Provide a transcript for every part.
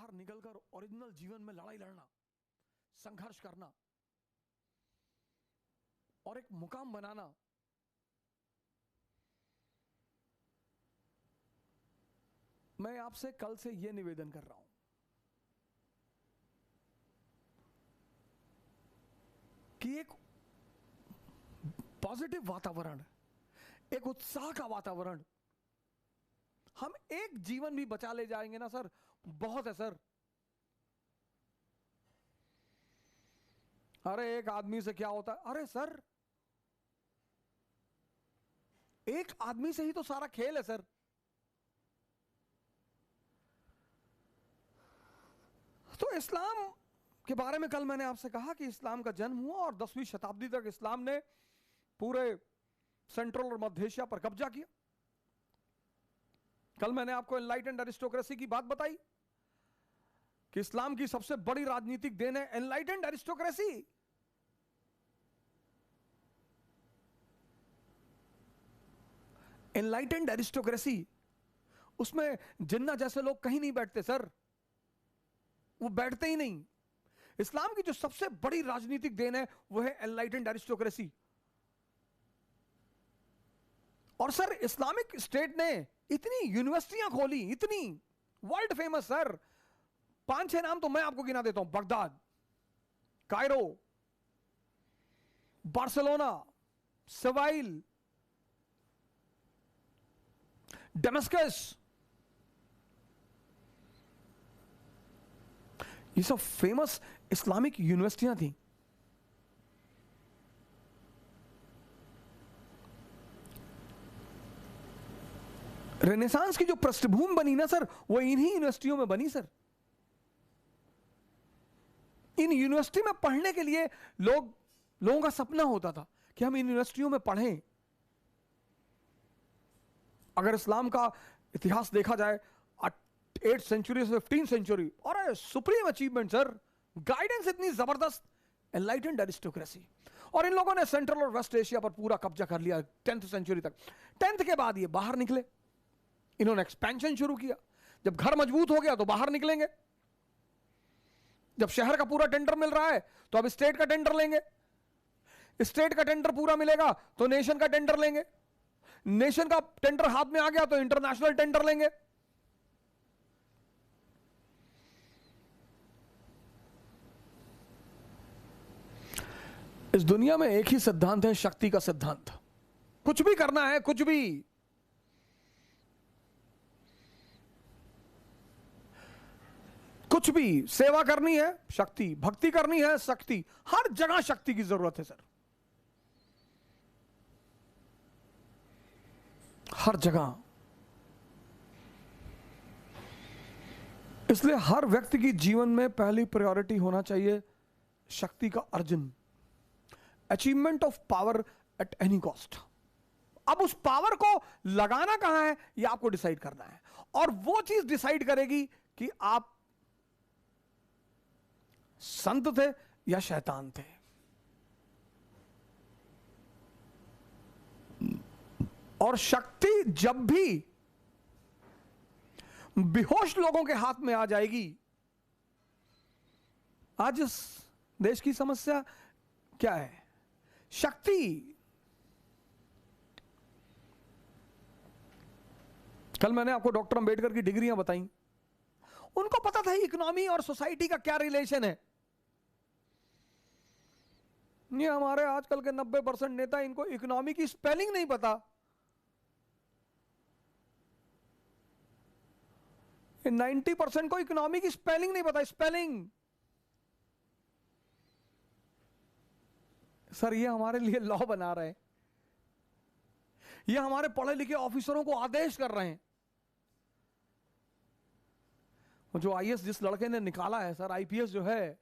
बाहर निकलकर ओरिजिनल जीवन में लड़ाई लड़ना, संघर्ष करना और एक मुकाम बनाना, मैं आपसे कल से यह निवेदन कर रहा हूं कि एक पॉजिटिव वातावरण, एक उत्साह का वातावरण, हम एक जीवन भी बचा ले जाएंगे ना सर, बहुत है सर। अरे एक आदमी से क्या होता है? अरे सर एक आदमी से ही तो सारा खेल है सर। तो इस्लाम के बारे में कल मैंने आपसे कहा कि इस्लाम का जन्म हुआ और 10वीं शताब्दी तक इस्लाम ने पूरे सेंट्रल और मध्य एशिया पर कब्जा किया। कल मैंने आपको एनलाइटेंड एरिस्टोक्रेसी की बात बताई कि इस्लाम की सबसे बड़ी राजनीतिक देन है एनलाइटेंड एरिस्टोक्रेसी। एनलाइटेंड एरिस्टोक्रेसी, उसमें जिन्ना जैसे लोग कहीं नहीं बैठते सर, वो बैठते ही नहीं। इस्लाम की जो सबसे बड़ी राजनीतिक देन है वो है एनलाइटेंड एरिस्टोक्रेसी। और सर इस्लामिक स्टेट ने इतनी यूनिवर्सिटियां खोली, इतनी वर्ल्ड फेमस सर, 5-6 नाम तो मैं आपको गिना देता हूं। Baghdad, Cairo, Barcelona, soil, Damascus, ये सब फेमस इस्लामिक यूनिवर्सिटियां थी। रेनेसांस की जो पृष्ठभूमि बनी ना सर, वो इन्हीं यूनिवर्सिटियों में बनी सर। इन यूनिवर्सिटी में पढ़ने के लिए लोगों का सपना होता था कि हम इन यूनिवर्सिटियों में पढ़ें। अगर इस्लाम का इतिहास देखा जाए, 8th सेंचुरी से 15th सेंचुरी, और सुप्रीम अचीवमेंट सर, गाइडेंस इतनी जबरदस्त, एनलाइटेंड एरिस्टोक्रेसी। और इन लोगों ने सेंट्रल और वेस्ट एशिया पर पूरा कब्जा कर लिया 10th सेंचुरी तक। 10th के बाद ये बाहर निकले, इन्होंने एक्सपेंशन शुरू किया। जब घर मजबूत हो गया तो बाहर निकलेंगे। जब शहर का पूरा टेंडर मिल रहा है तो अब स्टेट का टेंडर लेंगे। स्टेट का टेंडर पूरा मिलेगा तो नेशन का टेंडर लेंगे। नेशन का टेंडर हाथ में आ गया तो इंटरनेशनल टेंडर लेंगे। इस दुनिया में एक ही सिद्धांत है, शक्ति का सिद्धांत। कुछ भी करना है, कुछ भी सेवा करनी है, शक्ति, भक्ति करनी है, शक्ति, हर जगह शक्ति की जरूरत है सर, हर जगह। इसलिए हर व्यक्ति की जीवन में पहली प्रायोरिटी होना चाहिए शक्ति का अर्जन, achievement of power at any cost. अब उस पावर को लगाना कहां है, यह आपको डिसाइड करना है, और वो चीज डिसाइड करेगी कि आप संत थे या शैतान थे। और शक्ति जब भी बेहोश लोगों के हाथ में आ जाएगी, आज इस देश की समस्या क्या है? शक्ति। कल मैंने आपको डॉक्टर अंबेडकर की डिग्रियां बताई। उनको पता था इकोनॉमी और सोसाइटी का क्या रिलेशन है। ये हमारे आजकल के 90% नेता, इनको इकोनॉमी की स्पेलिंग नहीं पता। 90% को इकोनॉमी की स्पेलिंग नहीं पता। स्पेलिंग सर, ये हमारे लिए लॉ बना रहे हैं, ये हमारे पढ़े लिखे ऑफिसरों को आदेश कर रहे हैं। जो आईएएस जिस लड़के ने निकाला है सर, आईपीएस जो है,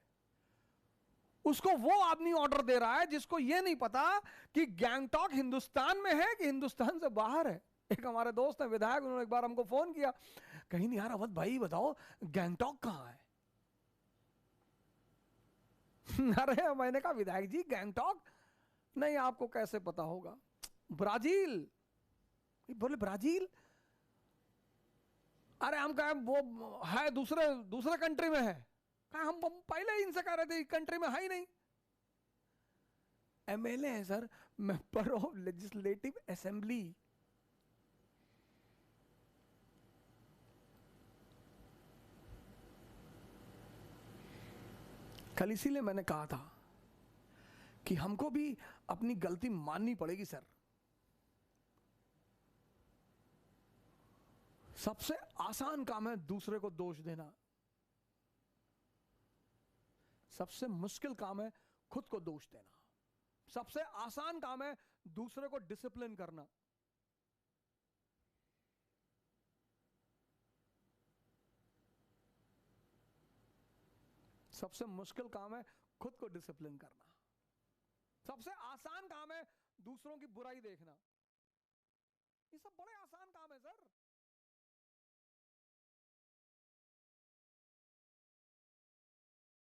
उसको वो आदमी ऑर्डर दे रहा है जिसको ये नहीं पता कि गैंगटॉक हिंदुस्तान में है कि हिंदुस्तान से बाहर है। एक हमारे दोस्त है विधायक, उन्होंने एक बार हमको फोन किया, कहीं नहीं यार अवध भाई बताओ गैंगटॉक कहां है। अरे मैंने कहा विधायक जी गैंगटॉक नहीं, आपको कैसे पता होगा, ब्राजील। बोले ब्राजील? अरे हम कहे वो है दूसरे दूसरे कंट्री में है, कहा हम पहले ही इनसे कह रहे थे कंट्री में है ही नहीं। एमएलए है sir, member of legislative assembly. कल इसीलिए मैंने कहा था कि हमको भी अपनी गलती माननी पड़ेगी सर। सबसे आसान काम है दूसरे को दोष देना, सबसे मुश्किल काम है खुद को दोष देना। सबसे आसान काम है दूसरे को डिसिप्लिन करना, सबसे मुश्किल काम है खुद को डिसिप्लिन करना। सबसे आसान काम है दूसरों की बुराई देखना।